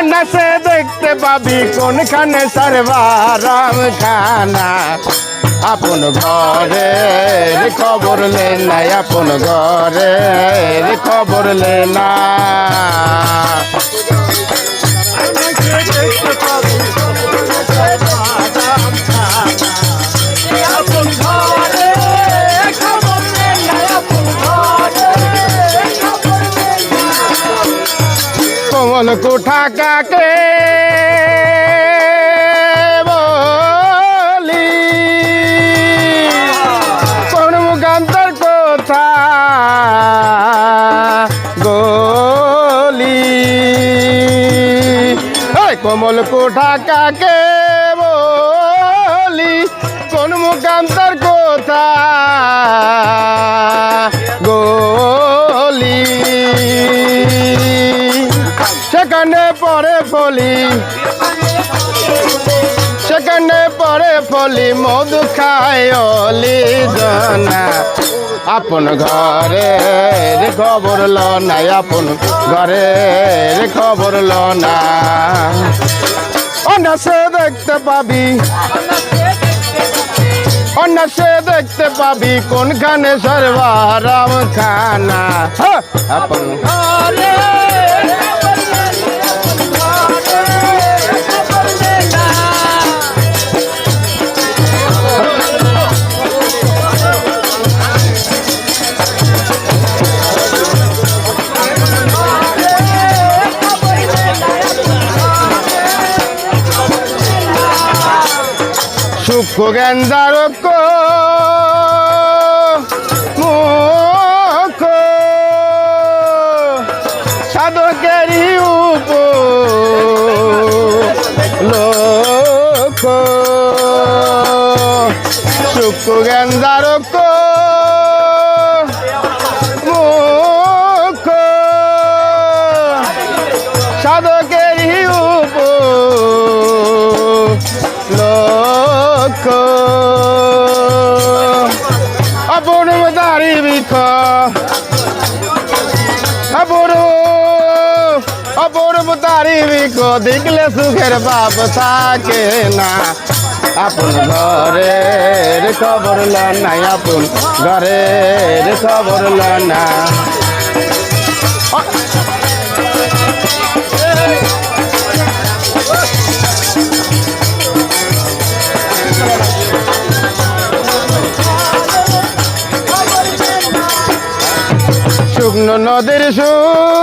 নাচে দেখতে পাবি কোনখানে সর্বারাম খানা আপন ঘরের খবর লে না আপন ঘরের খবর লে না কমল কোঠা কাকে বলি কোন মুখান্তর কোথা গলি কমল কোঠা কাকে বলি কোন মুখান্তর কোথা গলি সেখানে পরে ফলি সেখানে পরে ফলি মধু খায় অলি জনা আপন ঘরের খবর ল না আপন ঘরের খবর ল না অনাসে দেখতে পাবি অনাসে দেখতে পাবি কোনখানে সর্বারাম খানা আপন ঘরে সুখ গেন্দারক মুখ সাধকেরই লোক সুখ গেন্দারক মুখ সাধকেরই লোক অপূর্ব দাড়ি বিখ অপূর্ব দাড়ি বিখ দেখলে সুখের বাপ থাকে না আপন ঘরের খবর ল না আপন ঘরের খবর ল না শুকনো নদীর সুর